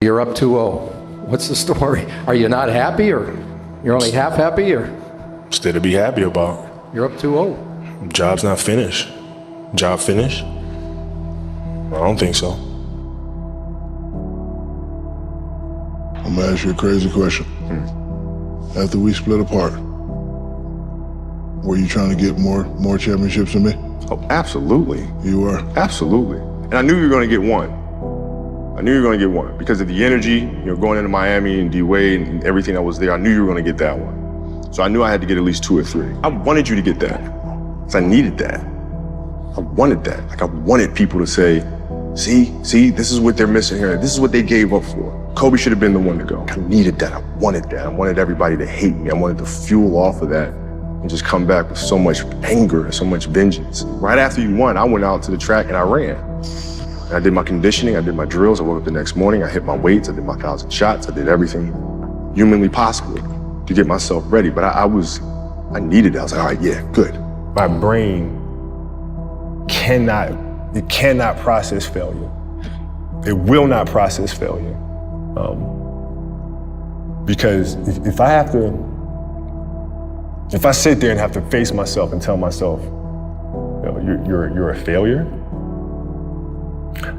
You're up 2-0. What's the story? Are you not happy, or you're only half happy, or? Still to be happy about. You're up 2-0. Job's not finished. Job finished? I don't think so. I'm gonna ask you a crazy question. After we split apart, were you trying to get more championships than me? Oh, absolutely. You were? Absolutely. And I knew you were going to get one. I knew you were going to get one because of the energy, going into Miami and D-Wade and everything that was there. I knew you were going to get that one. So I knew I had to get at least 2 or 3. I wanted you to get that because I needed that. I wanted that. Like, I wanted people to say, see, this is what they're missing here. This is what they gave up for. Kobe should have been the one to go. I needed that. I wanted that. I wanted everybody to hate me. I wanted to fuel off of that and just come back with so much anger and so much vengeance. Right after you won, I went out to the track and I ran. And I did my conditioning, I did my drills. I woke up the next morning, I hit my weights, I did my 1,000 shots, I did everything humanly possible to get myself ready. But I needed it. I was like, all right, yeah, good. My brain cannot process failure. It will not process failure. Because if I sit there and have to face myself and tell myself, you're a failure,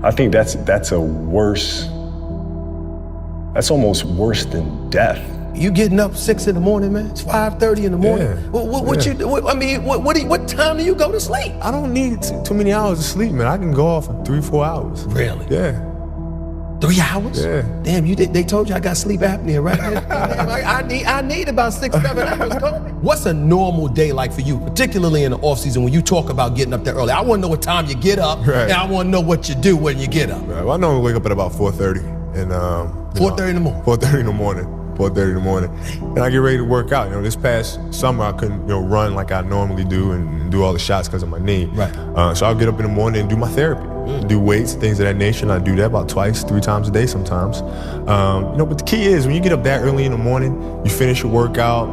I think that's almost worse than death. You getting up 6 in the morning, man? It's 5:30 in the morning. Yeah. What time do you go to sleep? I don't need too many hours of sleep, man. I can go off in 3-4 hours. Really? Yeah. 3 hours? Yeah. Damn, they told you I got sleep apnea, right? Damn, I need about 6-7 hours, Kobe. What's a normal day like for you, particularly in the off season when you talk about getting up that early? I want to know what time you get up, right, and I want to know what you do when you get up. Right. Well, I normally wake up at about 4:30, and 4:30 in the morning. 4:30 in the morning. 4:30 in the morning, and I get ready to work out. This past summer I couldn't, run like I normally do and do all the shots because of my knee. Right. So I'll get up in the morning and do my therapy, do weights, things of that nature. And I do that about 2-3 times a day sometimes. But the key is when you get up that early in the morning, you finish your workout,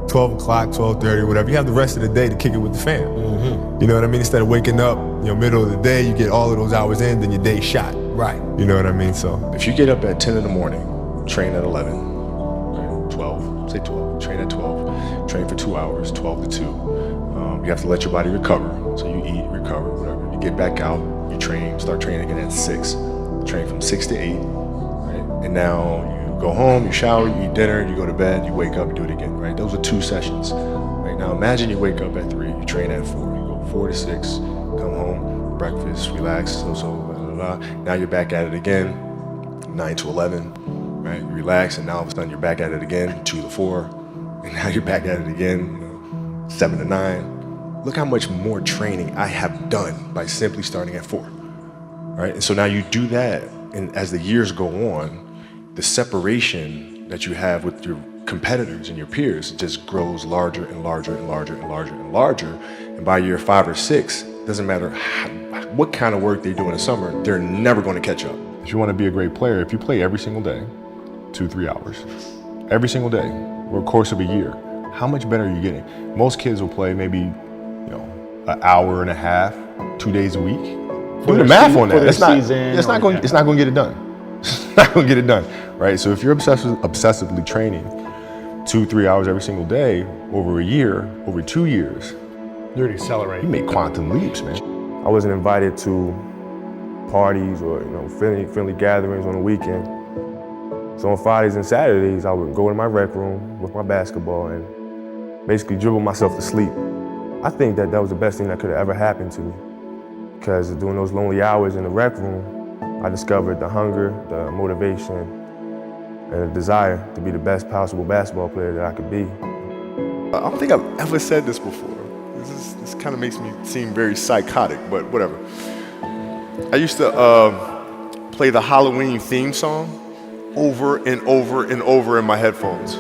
12 o'clock, 12:30, whatever. You have the rest of the day to kick it with the fam. Mm-hmm. You know what I mean? Instead of waking up, middle of the day, you get all of those hours in, then your day's shot. Right. You know what I mean? So if you get up at 10 in the morning, train at 11, 12, say 12, train at 12, train for 2 hours, 12 to 2. You have to let your body recover. So you eat, recover, whatever. You get back out, you train, start training again at 6. Train from 6 to 8, right? And now you go home, you shower, you eat dinner, you go to bed, you wake up, you do it again, right? Those are 2 sessions. Right now, imagine you wake up at 3, you train at 4, you go 4 to 6, come home, breakfast, relax, blah, blah, blah. Now you're back at it again, 9 to 11. Right, you relax, and now all of a sudden you're back at it again, 2 to 4, and now you're back at it again, 7 to 9. Look how much more training I have done by simply starting at 4, right? And so now you do that, and as the years go on, the separation that you have with your competitors and your peers just grows larger and larger and larger and larger and larger, and by year 5 or 6, doesn't matter what kind of work they do in the summer, they're never going to catch up. If you want to be a great player, if you play every single day, 2-3 hours, every single day, over the course of a year, how much better are you getting? Most kids will play maybe, an hour and a half, 2 days a week. Do the math on that. It's not going to get it done. It's not going to get it done, right? So if you're obsessively training 2-3 hours every single day over a year, over 2 years, you're accelerating. You make quantum leaps, man. I wasn't invited to parties or friendly gatherings on the weekend. So on Fridays and Saturdays, I would go in my rec room with my basketball and basically dribble myself to sleep. I think that was the best thing that could have ever happened to me, because during those lonely hours in the rec room, I discovered the hunger, the motivation, and the desire to be the best possible basketball player that I could be. I don't think I've ever said this before. This kind of makes me seem very psychotic, but whatever. I used to play the Halloween theme song over and over and over in my headphones.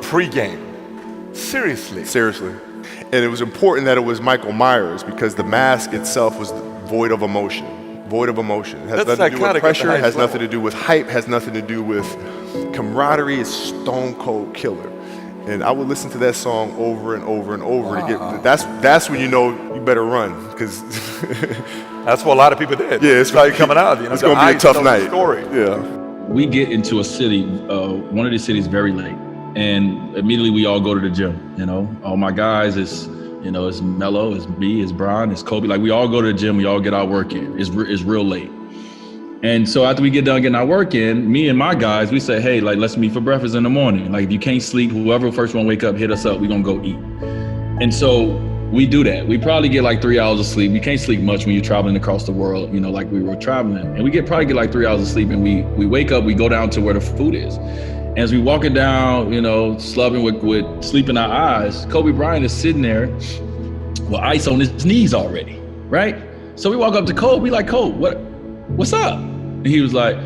Pre-game. Seriously. And it was important that it was Michael Myers because the mask itself was void of emotion. It has nothing to do with pressure, it has nothing to do with hype, has nothing to do with camaraderie. It's stone cold killer. And I would listen to that song over and over and over to get. That's when you know you better run, because that's what a lot of people did. Yeah, it's like coming out. It's gonna be a tough night. Story. Yeah. we get into a city, one of the cities very late, and immediately we all go to the gym. You know, all my guys is, you know, it's Melo, it's me, it's Brian, it's Kobe. Like we all go to the gym, we all get our work in. It's real late. And so after we get done getting our work in, me and my guys, we say, hey, like, let's meet for breakfast in the morning. Like, if you can't sleep, whoever first one wake up, hit us up, we gonna go eat. And so we do that. We probably get like 3 hours of sleep. You can't sleep much when you're traveling across the world, you know, like we were traveling. And we probably get like 3 hours of sleep, and we wake up, we go down to where the food is. And as we walking down, you know, slubbing with sleep in our eyes, Kobe Bryant is sitting there with ice on his knees already, right? So we walk up to Kobe, we like, Kobe, what's up? And he was like,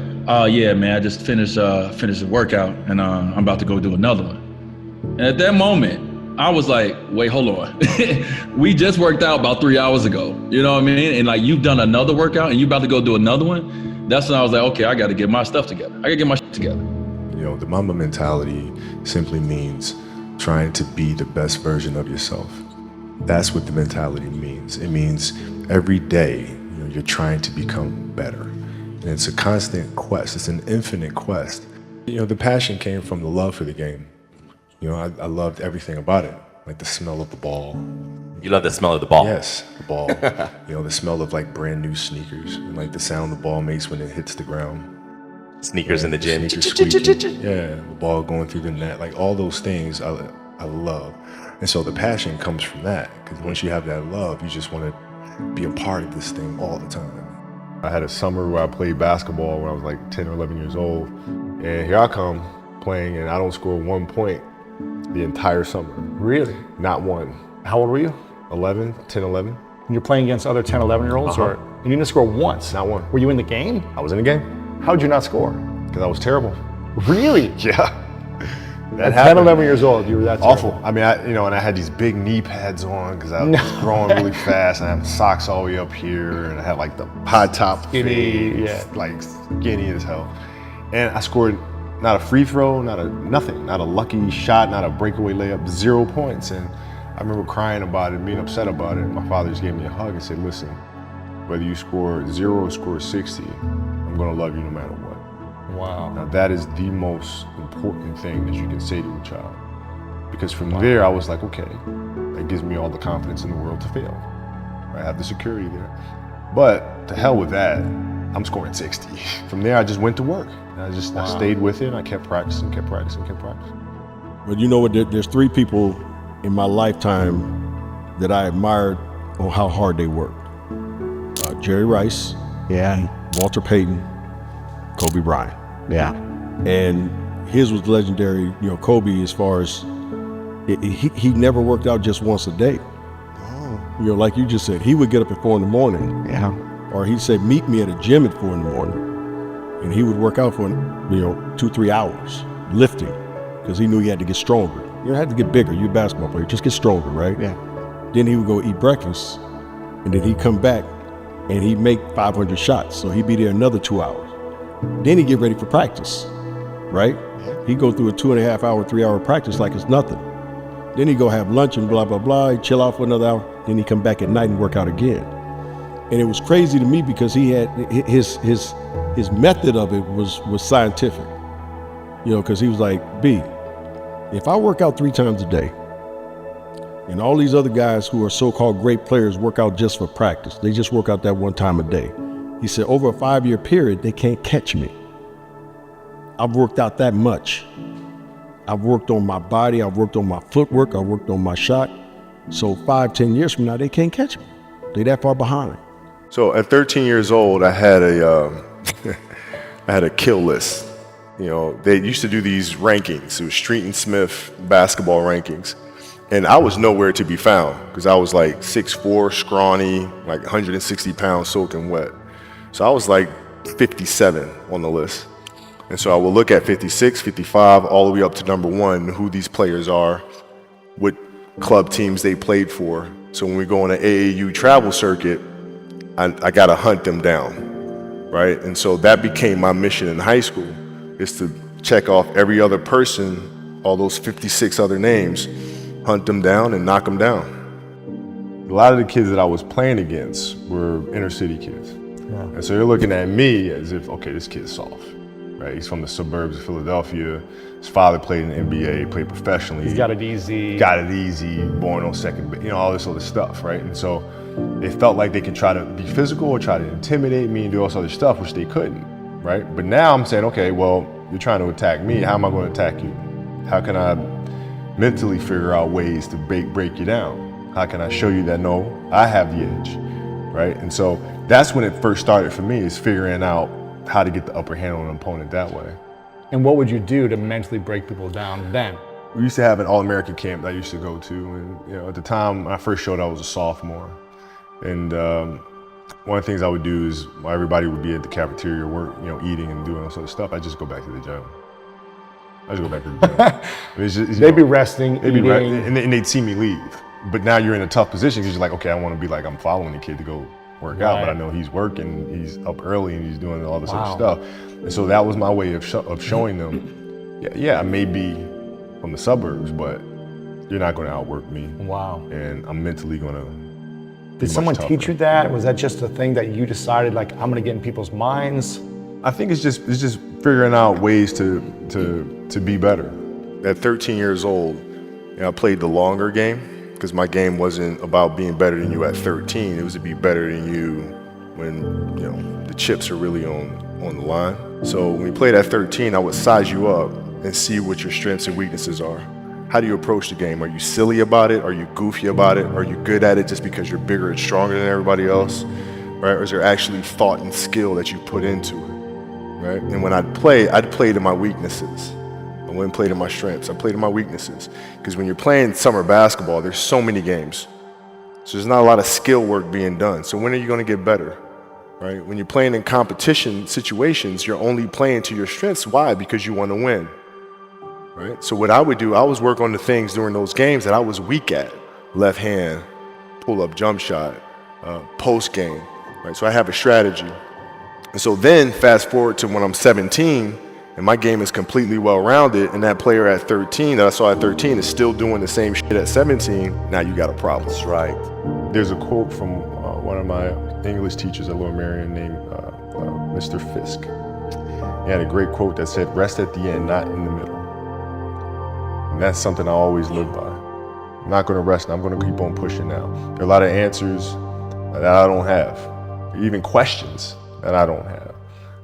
yeah, man, I just finished a workout, and I'm about to go do another one. And at that moment, I was like, wait, hold on. We just worked out about 3 hours ago. You know what I mean? And like, you've done another workout and you about to go do another one. That's when I was like, okay, I got to get my stuff together. I got to get my shit together. You know, the mamba mentality simply means trying to be the best version of yourself. That's what the mentality means. It means every day, you know, you're trying to become better. And it's a constant quest. It's an infinite quest. You know, the passion came from the love for the game. You know, I loved everything about it, like the smell of the ball. You love the smell of the ball? Yes, the ball. You know, the smell of like brand new sneakers, and like the sound the ball makes when it hits the ground. Sneakers in the gym. Sneakers squeaking. Yeah, the ball going through the net. Like all those things I love. And so the passion comes from that, because once you have that love, you just want to be a part of this thing all the time. I had a summer where I played basketball when I was like 10 or 11 years old. And here I come playing, and I don't score 1 point the entire summer. Really? Not one. How old were you? 11, 10, 11. And you're playing against other 10, 11-year-olds? Or you didn't score once? Not one. Were you in the game? I was in the game. How'd you not score? Because I was terrible. Really? Yeah. At 10, 11 years old, you were that terrible. Awful. I mean, and I had these big knee pads on because I was growing really fast, and I had socks all the way up here, and I had like the high top Skinny, fade, like skinny as hell. And I scored not a free throw, nothing, not a lucky shot, not a breakaway layup, 0 points. And I remember crying about it, being upset about it. My father just gave me a hug and said, listen, whether you score 0 or score 60, I'm gonna love you no matter what. Wow. Now that is the most important thing that you can say to a child. Because from there, I was like, okay, that gives me all the confidence in the world to fail. I have the security there. But to hell with that, I'm scoring 60. From there, I just went to work. I stayed with it, and I kept practicing. But you know what, there's 3 people in my lifetime that I admired on how hard they worked. Jerry Rice, Walter Payton, Kobe Bryant. Yeah. And his was legendary, you know, Kobe, as far as he never worked out just once a day. Oh. You know, like you just said, he would get up at 4 in the morning. Yeah. Or he'd say, meet me at a gym at 4 in the morning. And he would work out for, 2-3 hours, lifting, because he knew he had to get stronger. You don't have to get bigger, you're a basketball player, just get stronger, right? Yeah. Then he would go eat breakfast, and then he'd come back, and he'd make 500 shots. So he'd be there another 2 hours. Then he'd get ready for practice, right? Yeah. He'd go through a 2.5 hour, 3 hour practice like it's nothing. Then he'd go have lunch and blah, blah, blah. He'd chill out for another hour. Then he'd come back at night and work out again. And it was crazy to me because he had his method of it was scientific, because he was like, B, if I work out 3 times a day, and all these other guys who are so-called great players work out just for practice, they just work out that 1 time a day. He said, over a 5-year period, they can't catch me. I've worked out that much. I've worked on my body, I've worked on my footwork, I've worked on my shot. So 5-10 years from now, they can't catch me. They're that far behind. So at 13 years old, I had a kill list. They used to do these rankings. It was Street and Smith basketball rankings. And I was nowhere to be found because I was like 6'4", scrawny, like 160 pounds soaking wet. So I was like 57 on the list. And so I will look at 56, 55, all the way up to number 1, who these players are, what club teams they played for. So when we go on an AAU travel circuit, I got to hunt them down, right? And so that became my mission in high school, is to check off every other person, all those 56 other names, hunt them down and knock them down. A lot of the kids that I was playing against were inner city kids. Yeah. And so they're looking at me as if, okay, this kid's soft. right? He's from the suburbs of Philadelphia. His father played in the NBA, played professionally. He's got it easy. Got it easy, born on second, all this other stuff, right? And so they felt like they could try to be physical or try to intimidate me and do all this other stuff, which they couldn't, right? But now I'm saying, okay, well, you're trying to attack me. How am I going to attack you? How can I mentally figure out ways to break you down? How can I show you that, no, I have the edge, right? And so that's when it first started for me, is figuring out how to get the upper hand on an opponent that way. And what would you do to mentally break people down then? We used to have an All-American camp that I used to go to, and at the time when I first showed, I was a sophomore, and one of the things I would do is while everybody would be at the cafeteria, eating and doing all sort of stuff, I just go back to the gym. They'd be resting, eating. And they'd see me leave. But now you're in a tough position because you're like, okay, I want to be like, I'm following the kid to go work out, but I know he's working, he's up early, and he's doing all this other stuff. And so that was my way of showing them, yeah, I may be from the suburbs, but you're not going to outwork me. Wow. And I'm mentally going to. Did someone teach you that? Was that just a thing that you decided, like, I'm going to get in people's minds? I think it's just figuring out ways to be better. At 13 years old, I played the longer game, because my game wasn't about being better than you at 13. It was to be better than you when the chips are really on the line. So when we played at 13, I would size you up and see what your strengths and weaknesses are. How do you approach the game? Are you silly about it? Are you goofy about it? Are you good at it just because you're bigger and stronger than everybody else? Right? Or is there actually thought and skill that you put into it? Right? And when I'd play to my weaknesses. I wouldn't play to my strengths. I played to my weaknesses. Because when you're playing summer basketball, there's so many games. So there's not a lot of skill work being done. So when are you going to get better? Right? When you're playing in competition situations, you're only playing to your strengths. Why? Because you want to win. Right? So what I would do, I was work on the things during those games that I was weak at. Left hand, pull-up jump shot, post game. Right? So I have a strategy. And so then fast forward to when I'm 17, and my game is completely well-rounded, and that player at 13 that I saw at 13 is still doing the same shit at 17, now you got a problem. That's right. There's a quote from one of my English teachers at Lower Merion named Mr. Fisk. He had a great quote that said, rest at the end, not in the middle. And that's something I always live by. I'm not gonna rest, I'm gonna keep on pushing now. There are a lot of answers that I don't have, even questions that I don't have,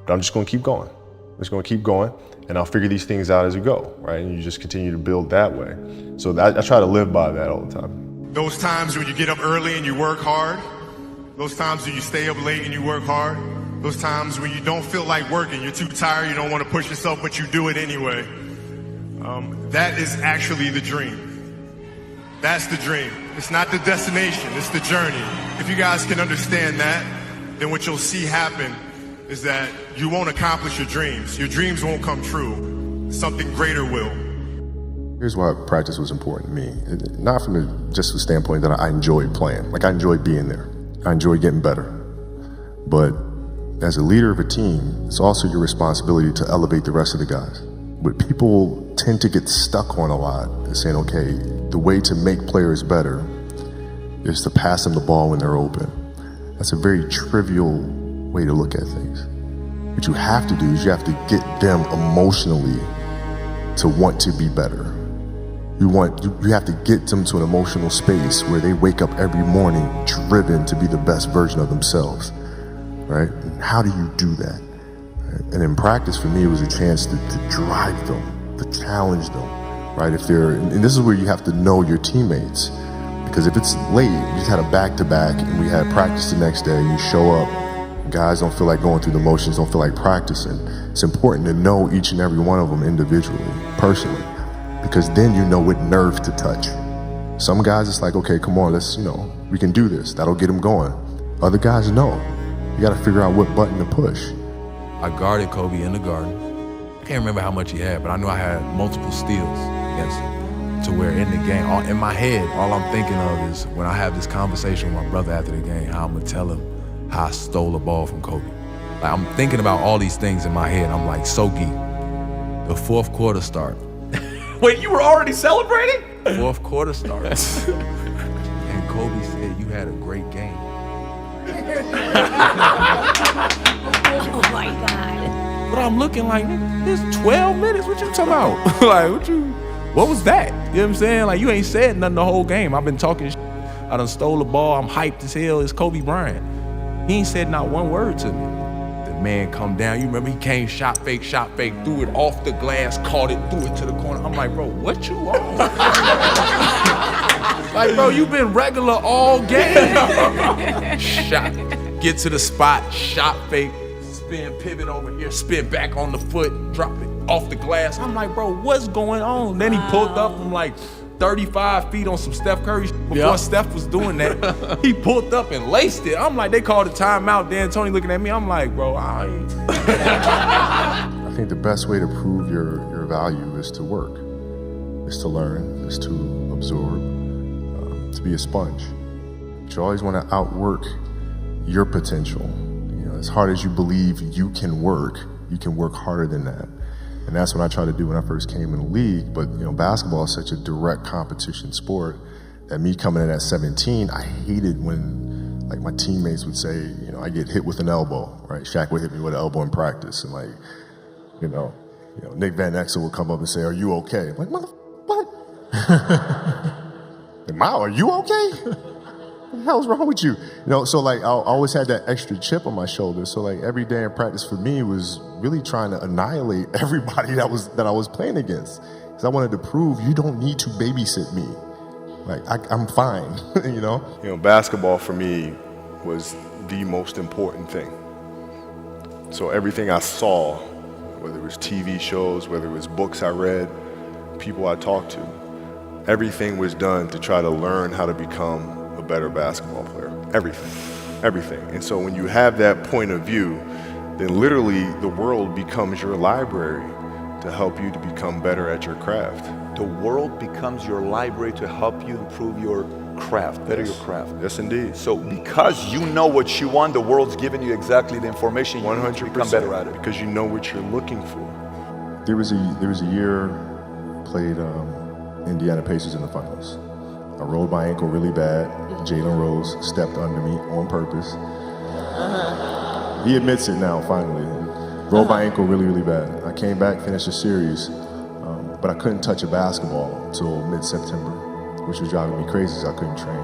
but I'm just gonna keep going. I'm just gonna keep going, and I'll figure these things out as we go, right? And you just continue to build that way. So I try to live by that all the time. Those times when you get up early and you work hard, those times when you stay up late and you work hard, those times when you don't feel like working, you're too tired, you don't want to push yourself, but you do it anyway. That is actually the dream. That's the dream. It's not the destination, it's the journey. If you guys can understand that, then what you'll see happen is that you won't accomplish your dreams. Your dreams won't come true. Something greater will. Here's why practice was important to me. Not from just the standpoint that I enjoyed playing. Like, I enjoyed being there. I enjoyed getting better. But as a leader of a team, it's also your responsibility to elevate the rest of the guys. What people tend to get stuck on a lot is saying, okay, the way to make players better is to pass them the ball when they're open. That's a very trivial way to look at things. What you have to do is you have to get them emotionally to want to be better. You have to get them to an emotional space where they wake up every morning driven to be the best version of themselves, right? And how do you do that? And in practice, for me, it was a chance to drive them, to challenge them, right? And this is where you have to know your teammates, because if it's late, we just had a back-to-back and we had practice the next day, you show up, guys don't feel like going through the motions, don't feel like practicing. It's important to know each and every one of them individually, personally, because then you know what nerve to touch. Some guys, it's like, okay, come on, let's, we can do this. That'll get them going. Other guys, no. You got to figure out what button to push. I guarded Kobe in the garden. I can't remember how much he had, but I knew I had multiple steals against him, to where in the game, in my head, all I'm thinking of is when I have this conversation with my brother after the game, how I'm gonna tell him how I stole the ball from Kobe. Like, I'm thinking about all these things in my head. I'm like so geeked. The fourth quarter start. Wait, you were already celebrating? Fourth quarter starts. And Kobe said, you had a great game. Oh my God. But I'm looking like, this 12 minutes, what you talking about? Like, what was that? You know what I'm saying? Like, you ain't said nothing the whole game. I've been talking shit. I done stole the ball. I'm hyped as hell. It's Kobe Bryant. He ain't said not one word to me. The man come down. You remember he came, shot fake, threw it off the glass, caught it, threw it to the corner. I'm like, bro, what you on? Like, bro, you been regular all game. Shot, get to the spot, shot fake, spin, pivot over here, spin back on the foot, drop it off the glass. I'm like, bro, what's going on? Then he pulled up from like 35 feet on some Steph Curry before Steph was doing that. He pulled up and laced it. I'm like, they called a timeout. Dan Tony looking at me. I'm like, bro, I ain't. I think the best way to prove your value is to work, is to learn, is to absorb, to be a sponge. But you always want to outwork your potential. You know, as hard as you believe you can work harder than that. And that's what I tried to do when I first came in the league. But, you know, basketball is such a direct competition sport that me coming in at 17, I hated when, like, my teammates would say, you know, I get hit with an elbow, right? Shaq would hit me with an elbow in practice. And, like, you know, Nick Van Exel would come up and say, are you okay? I'm like, what? Mao, are you okay? What the hell's wrong with you? You know, so like I always had that extra chip on my shoulder. So like every day in practice for me was really trying to annihilate everybody that I was playing against. Because I wanted to prove you don't need to babysit me. Like I'm fine, you know? You know, basketball for me was the most important thing. So everything I saw, whether it was TV shows, whether it was books I read, people I talked to, everything was done to try to learn how to become a better basketball player. Everything. And so when you have that point of view, then literally the world becomes your library to help you to become better at your craft. The world becomes your library to help you improve your craft, better your craft. Yes, indeed. So because you know what you want, the world's giving you exactly the information you need to become better at it. Because you know what you're looking for. There was a year played Indiana Pacers in the finals. I rolled my ankle really bad. Jalen Rose stepped under me on purpose. He admits it now, finally. Rolled my ankle really, really bad. I came back, finished the series, but I couldn't touch a basketball until mid-September, which was driving me crazy because I couldn't train.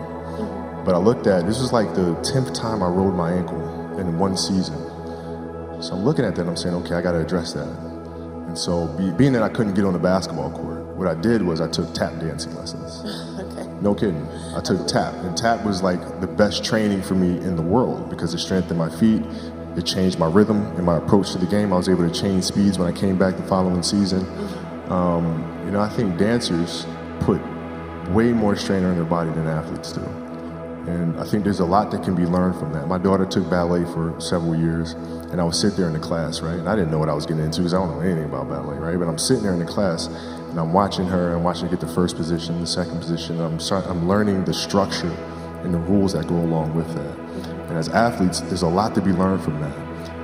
But I looked at, this was like the 10th time I rolled my ankle in one season. So I'm looking at that and I'm saying, okay, I gotta address that. And so being that I couldn't get on the basketball court, what I did was I took tap dancing lessons. Okay. No kidding. I took tap, and tap was like the best training for me in the world because it strengthened my feet, it changed my rhythm and my approach to the game. I was able to change speeds when I came back the following season. You know, I think dancers put way more strain on their body than athletes do. And I think there's a lot that can be learned from that. My daughter took ballet for several years, and I would sit there in the class, right? And I didn't know what I was getting into because I don't know anything about ballet, right? But I'm sitting there in the class, and I'm watching her, get the first position, the second position. I'm learning the structure and the rules that go along with that. And as athletes, there's a lot to be learned from that.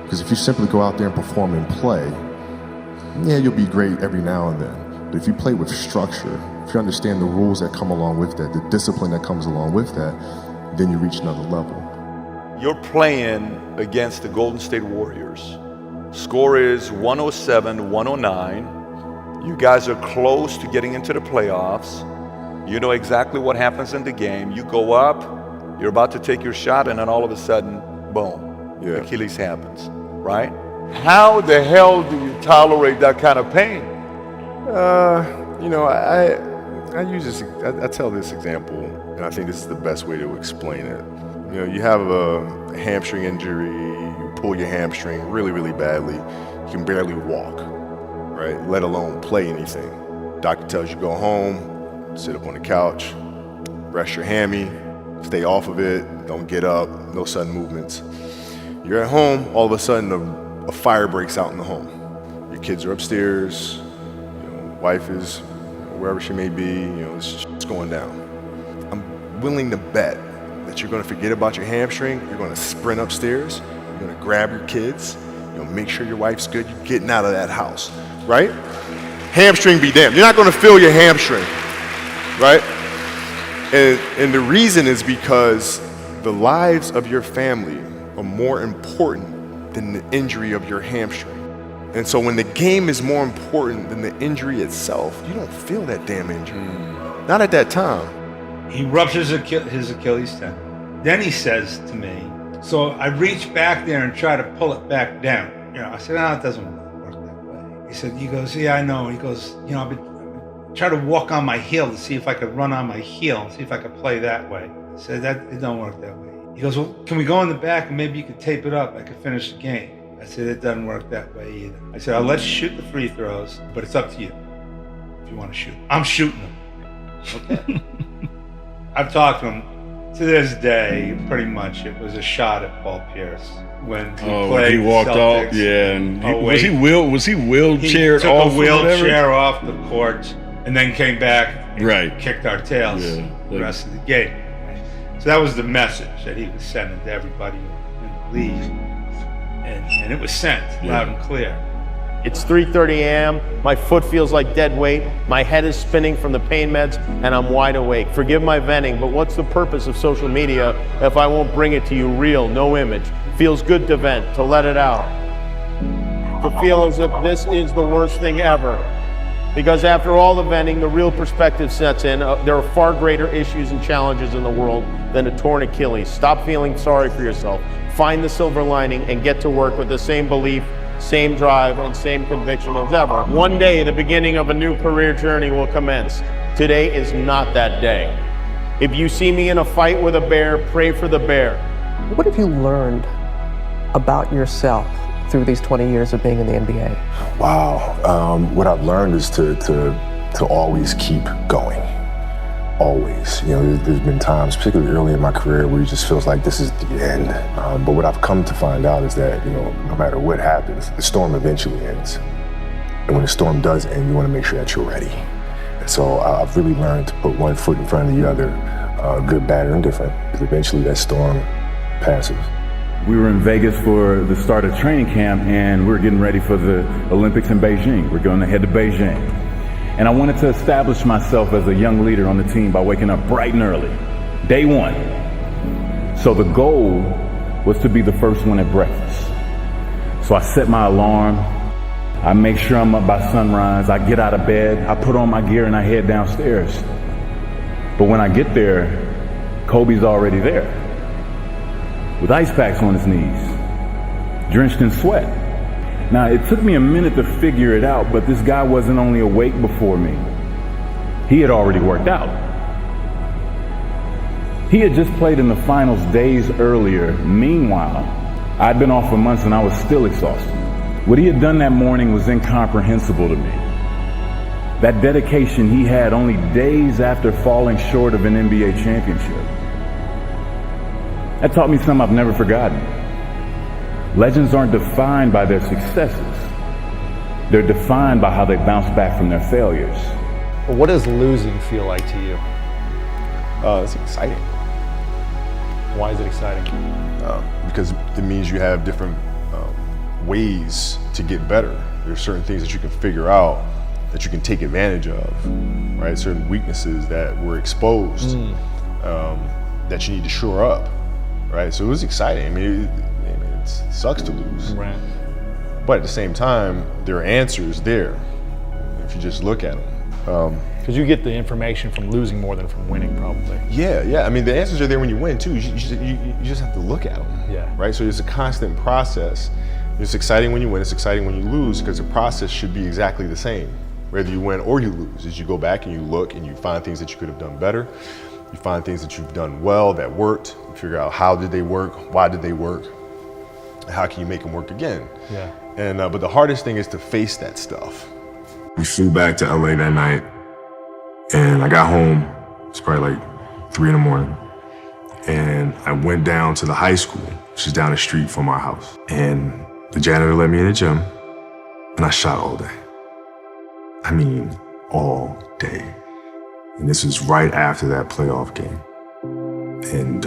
Because if you simply go out there and perform and play, yeah, you'll be great every now and then. But if you play with structure, if you understand the rules that come along with that, the discipline that comes along with that, then you reach another level. You're playing against the Golden State Warriors. Score is 107-109. You guys are close to getting into the playoffs. You know exactly what happens in the game. You go up, you're about to take your shot, and then all of a sudden, boom, Achilles happens, right? How the hell do you tolerate that kind of pain? You know, I use this, I tell this example, and I think this is the best way to explain it. You know, you have a hamstring injury, you pull your hamstring really, really badly, you can barely walk, right? Let alone play anything. Doctor tells you go home, sit up on the couch, rest your hammy, stay off of it, don't get up, no sudden movements. You're at home, all of a sudden a fire breaks out in the home. Your kids are upstairs, wife is wherever she may be, it's going down. I'm willing to bet that you're gonna forget about your hamstring, you're gonna sprint upstairs, you're gonna grab your kids, make sure your wife's good, you're getting out of that house, right? Hamstring be damned. You're not gonna feel your hamstring, right? And the reason is because the lives of your family are more important than the injury of your hamstring. And so when the game is more important than the injury itself, you don't feel that damn injury. Not at that time. He ruptures his Achilles tendon. Then he says to me, so I reach back there and try to pull it back down. I said, no, it doesn't work that way. He goes, yeah, I know. He goes, I've been trying to walk on my heel to see if I could run on my heel, see if I could play that way. I said, it don't work that way. He goes, well, can we go in the back and maybe you could tape it up? I could finish the game. I said, it doesn't work that way either. I said, I'll let you shoot the free throws, but it's up to you if you want to shoot. I'm shooting them. Okay. I've talked to him. To this day, pretty much, it was a shot at Paul Pierce when he played. When he walked Celtics. off, yeah. And was he wheelchaired he took off? a wheelchair off the court and then came back and kicked our tails the rest of the game. So that was the message that he was sending to everybody in the league, and it was sent loud and clear. It's 3:30 a.m. My foot feels like dead weight. My head is spinning from the pain meds, and I'm wide awake. Forgive my venting, but what's the purpose of social media if I won't bring it to you real, no image? Feels good to vent, to let it out. To feel as if this is the worst thing ever. Because after all the venting, the real perspective sets in. There are far greater issues and challenges in the world than a torn Achilles. Stop feeling sorry for yourself. Find the silver lining and get to work with the same belief, same drive, and same conviction as ever. One day, the beginning of a new career journey will commence. Today is not that day. If you see me in a fight with a bear, pray for the bear. What have you learned about yourself through these 20 years of being in the NBA? Wow. What I've learned is to always keep going. Always. There's been times, particularly early in my career, where it just feels like this is the end. But what I've come to find out is that, no matter what happens, the storm eventually ends. And when the storm does end, you want to make sure that you're ready. And so I've really learned to put one foot in front of the other, good, bad, or indifferent, because eventually that storm passes. We were in Vegas for the start of training camp, and we're getting ready for the Olympics in Beijing. We're going to head to Beijing. And I wanted to establish myself as a young leader on the team by waking up bright and early, day one. So the goal was to be the first one at breakfast. So I set my alarm. I make sure I'm up by sunrise. I get out of bed. I put on my gear and I head downstairs. But when I get there, Kobe's already there with ice packs on his knees, drenched in sweat. Now, it took me a minute to figure it out, but this guy wasn't only awake before me. He had already worked out. He had just played in the finals days earlier. Meanwhile, I'd been off for months and I was still exhausted. What he had done that morning was incomprehensible to me. That dedication he had only days after falling short of an NBA championship. That taught me something I've never forgotten. Legends aren't defined by their successes. They're defined by how they bounce back from their failures. Well, what does losing feel like to you? It's exciting. Why is it exciting? Because it means you have different ways to get better. There's certain things that you can figure out that you can take advantage of, right? Certain weaknesses that were exposed that you need to shore up, right? So it was exciting. I mean, it sucks to lose. Right. But at the same time, there are answers there if you just look at them. Because you get the information from losing more than from winning, probably. Yeah. I mean, the answers are there when you win too. You just have to look at them. Yeah. Right. So it's a constant process. It's exciting when you win. It's exciting when you lose, because the process should be exactly the same, whether you win or you lose. As you go back and you look and you find things that you could have done better. You find things that you've done well that worked. You figure out how did they work, why did they work, and how can you make them work again. Yeah. And but the hardest thing is to face that stuff. We flew back to LA that night, and I got home. It's probably like 3 a.m. And I went down to the high school, which is down the street from our house. And the janitor let me in the gym, and I shot all day. I mean, all day. And this was right after that playoff game. And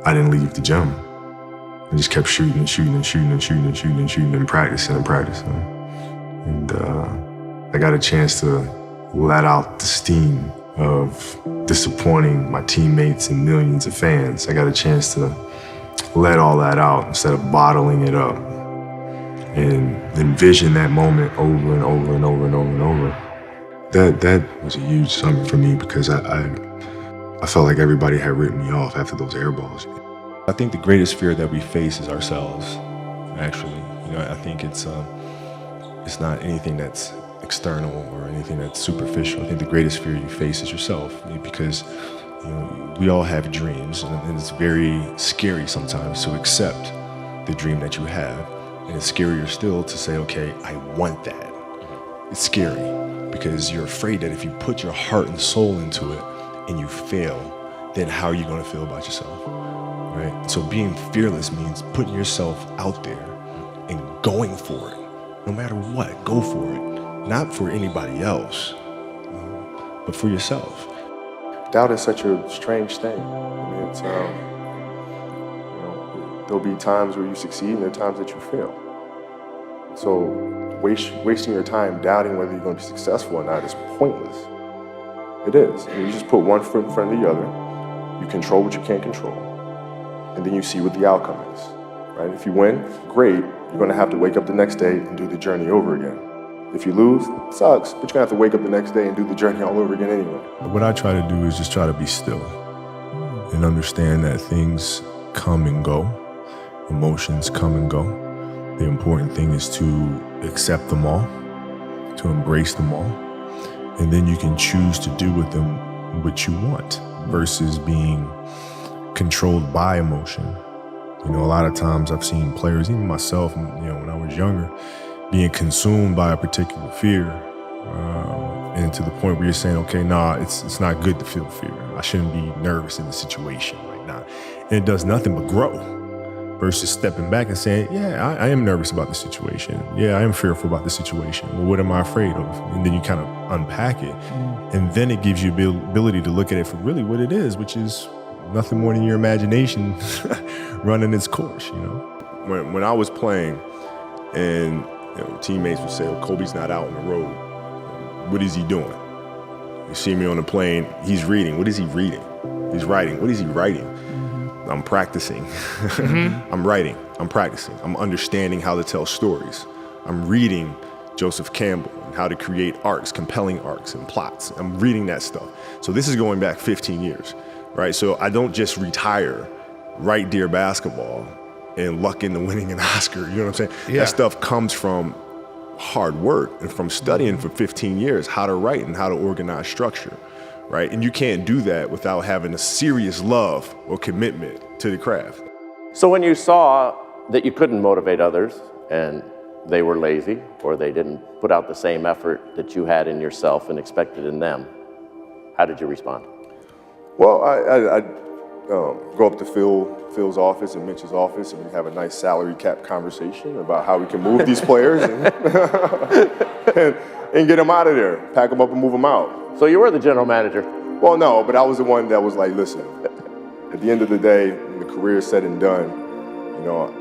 I didn't leave the gym. I just kept shooting and practicing. And I got a chance to let out the steam of disappointing my teammates and millions of fans. I got a chance to let all that out instead of bottling it up. and envision that moment over and over and over and over and over. That was a huge summer for me because I felt like everybody had written me off after those air balls. I think the greatest fear that we face is ourselves, actually. I think it's not anything that's external or anything that's superficial. I think the greatest fear you face is yourself, because we all have dreams, and it's very scary sometimes to accept the dream that you have. And it's scarier still to say, okay, I want that. It's scary because you're afraid that if you put your heart and soul into it and you fail, then how are you going to feel about yourself, right? So being fearless means putting yourself out there and going for it. No matter what, go for it. Not for anybody else, but for yourself. Doubt is such a strange thing. It's, there'll be times where you succeed and there are times that you fail. So wasting your time doubting whether you're going to be successful or not is pointless. It is. You just put one foot in front of the other. You control what you can't control. And then you see what the outcome is. Right? If you win, great. You're going to have to wake up the next day and do the journey over again. If you lose, it sucks, but you're going to have to wake up the next day and do the journey all over again anyway. What I try to do is just try to be still and understand that things come and go, emotions come and go. The important thing is to accept them all, to embrace them all, and then you can choose to do with them what you want versus being controlled by emotion. A lot of times I've seen players, even myself, when I was younger, being consumed by a particular fear, and to the point where you're saying, okay, it's not good to feel fear. I shouldn't be nervous in the situation right now. And it does nothing but grow. Versus stepping back and saying, yeah, I am nervous about the situation. Yeah, I am fearful about the situation. Well, what am I afraid of? And then you kind of unpack it. And then it gives you the ability to look at it for really what it is, which is nothing more than your imagination running its course, When I was playing and teammates would say, oh, Kobe's not out on the road. What is he doing? You see me on the plane, he's reading. What is he reading? He's writing. What is he writing? I'm practicing. I'm writing. I'm practicing. I'm understanding how to tell stories. I'm reading Joseph Campbell and how to create arcs, compelling arcs and plots. I'm reading that stuff. So this is going back 15 years, right? So I don't just retire, write Dear Basketball, and luck into winning an Oscar. You know what I'm saying? Yeah. That stuff comes from hard work and from studying for 15 years how to write and how to organize structure. Right? And you can't do that without having a serious love or commitment to the craft. So when you saw that you couldn't motivate others and they were lazy or they didn't put out the same effort that you had in yourself and expected in them, how did you respond? Well, I go up to Phil's office and Mitch's office and we have a nice salary cap conversation about how we can move these players and get them out of there, pack them up and move them out. So you were the general manager? Well, no, but I was the one that was like, listen, at the end of the day, when the career is said and done,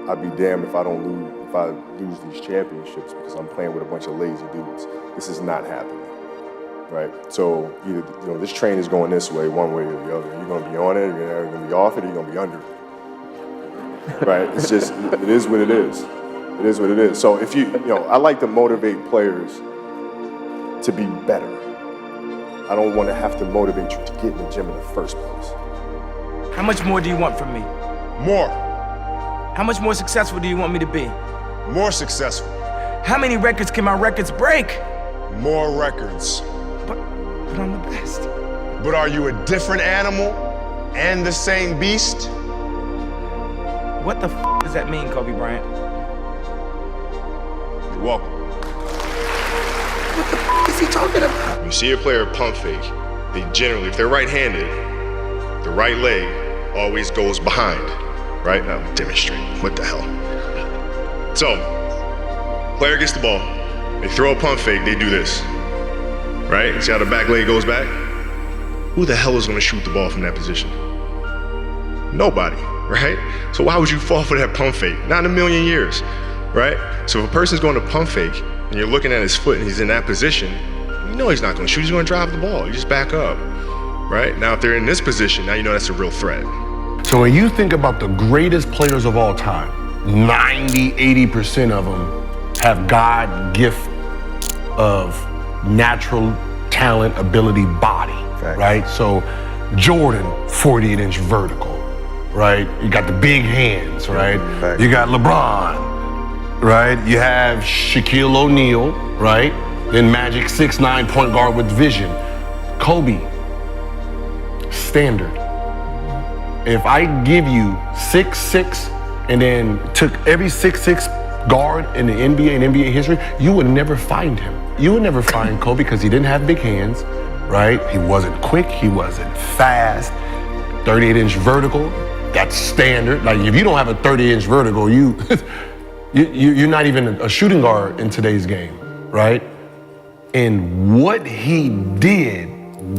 I'd be damned if I lose these championships because I'm playing with a bunch of lazy dudes. This is not happening, right? So either this train is going this way, one way or the other. You're going to be on it, you're going to be off it, or you're going to be under it, right? It's just, it is what it is. It is what it is. So if I like to motivate players to be better. I don't want to have to motivate you to get in the gym in the first place. How much more do you want from me? More. How much more successful do you want me to be? More successful. How many records can my records break? More records. But I'm the best. But are you a different animal and the same beast? What the does that mean, Kobe Bryant? You're welcome. What is he talking about? You see a player pump fake, they generally, if they're right-handed, the right leg always goes behind, right? I'm demonstrating, what the hell? So, player gets the ball, they throw a pump fake, they do this, right? See how the back leg goes back? Who the hell is gonna shoot the ball from that position? Nobody, right? So why would you fall for that pump fake? Not in a million years, right? So if a person's going to pump fake and you're looking at his foot and he's in that position, you know he's not gonna shoot, he's gonna drive the ball. You just back up, right? Now if they're in this position, now you know that's a real threat. So when you think about the greatest players of all time, 90, 80% of them have God gift of natural talent, ability, body, right? So Jordan, 48-inch vertical, right? You got the big hands, right? You got LeBron, right? You have Shaquille O'Neal, right? Then Magic, 6'9" point guard with vision. Kobe, standard. If I give you 6'6" and then took every 6'6" guard in the NBA and NBA history, you would never find him. You would never find Kobe because he didn't have big hands, right? He wasn't quick, he wasn't fast. 38-inch vertical, that's standard. Like if you don't have a 38-inch vertical, you're not even a shooting guard in today's game, right? And what he did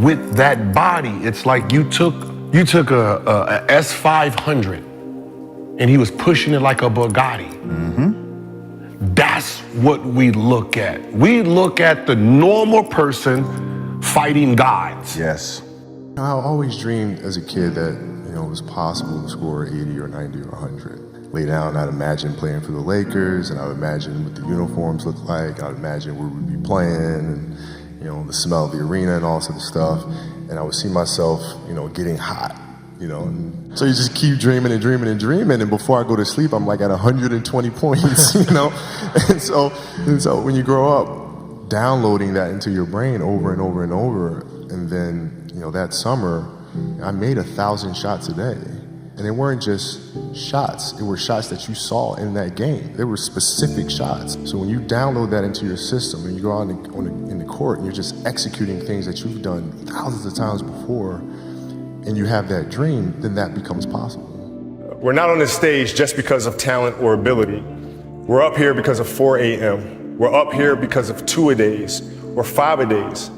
with that body, it's like you took a S500 and he was pushing it like a Bugatti. That's what we look at. We look at the normal person fighting gods. Yes. I always dreamed as a kid that it was possible to score 80 or 90 or 100. Lay down, I'd imagine playing for the Lakers, and I would imagine what the uniforms look like. I would imagine where we'd be playing, and the smell of the arena and all sort of stuff. And I would see myself, getting hot. And so you just keep dreaming and dreaming and dreaming, and before I go to sleep, I'm like at 120 points, And so when you grow up, downloading that into your brain over and over and over, and then that summer, I made 1,000 shots a day, and they weren't just shots; it were shots that you saw in that game. They were specific shots. So when you download that into your system, and you go out in the court, and you're just executing things that you've done thousands of times before, and you have that dream, then that becomes possible. We're not on this stage just because of talent or ability. We're up here because of 4 a.m. We're up here because of 2-a-days or 5-a-days.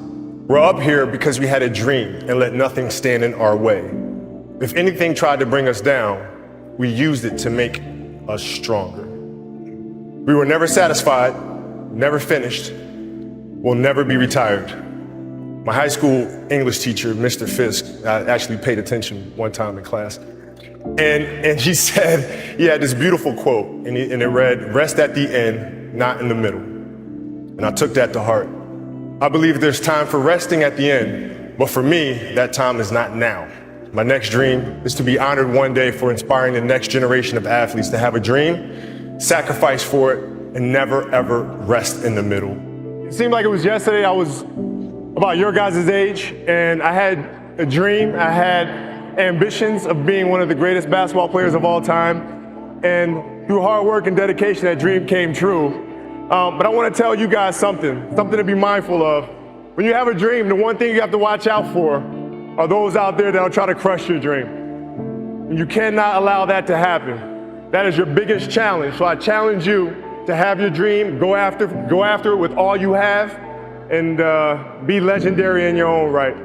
We're up here because we had a dream and let nothing stand in our way. If anything tried to bring us down, we used it to make us stronger. We were never satisfied, never finished, will never be retired. My high school English teacher, Mr. Fisk, I actually paid attention one time in class, and he said, he had this beautiful quote, and it read, "Rest at the end, not in the middle." And I took that to heart. I believe there's time for resting at the end, but for me, that time is not now. My next dream is to be honored one day for inspiring the next generation of athletes to have a dream, sacrifice for it, and never ever rest in the middle. It seemed like it was yesterday. I was about your guys' age, and I had a dream. I had ambitions of being one of the greatest basketball players of all time, and through hard work and dedication, that dream came true. But I want to tell you guys something to be mindful of. When you have a dream, the one thing you have to watch out for are those out there that'll try to crush your dream. And you cannot allow that to happen. That is your biggest challenge. So I challenge you to have your dream, go after it with all you have, and be legendary in your own right.